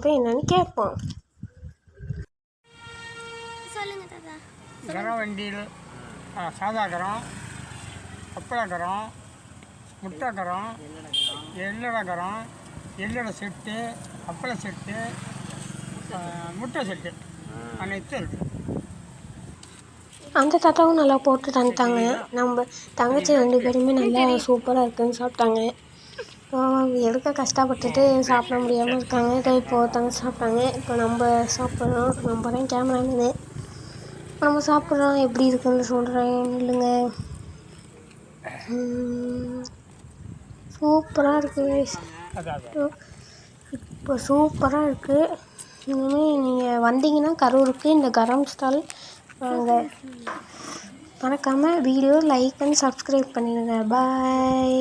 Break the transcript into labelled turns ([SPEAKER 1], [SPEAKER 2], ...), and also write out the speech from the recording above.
[SPEAKER 1] போய் என்னன்னு கேட்போம்.
[SPEAKER 2] சொல்லுங்க தாத்தா.
[SPEAKER 3] கரம் வண்டியில் சாதா கரம், அப்பள கரம், முட்டை கரம், எள்ளடை கரம், எள்ளடை செட்டு, அப்பள செட்டு, முட்டை செட்டு அனைத்தும் இருக்குது.
[SPEAKER 1] அந்த தாத்தாவும் நல்லா போட்டு தந்துட்டாங்க. நம்ம தங்கச்சி 2 பேருமே நல்லா சூப்பராக இருக்குதுன்னு சாப்பிட்டாங்க. எடுக்க கஷ்டப்பட்டுட்டு சாப்பிட முடியாமல் இருக்காங்க. இப்போ தங்கச்சி சாப்பிட்டாங்க. இப்போ நம்ம சாப்பிட்றோம். நம்ம தான் கேமராமேனு. நம்ம சாப்பிட்றோம். எப்படி இருக்குன்னு சொல்கிறேன் இல்லைங்க. சூப்பராக இருக்குது. இப்போ சூப்பராக இருக்குது. இனிமேல் நீங்கள் வந்தீங்கன்னா கரூருக்கு இந்த கரம் ஸ்டால் வாங்க. மறக்காமல் வீடியோ லைக் அண்ட் சப்ஸ்கிரைப் பண்ணிடுங்க. பாய்.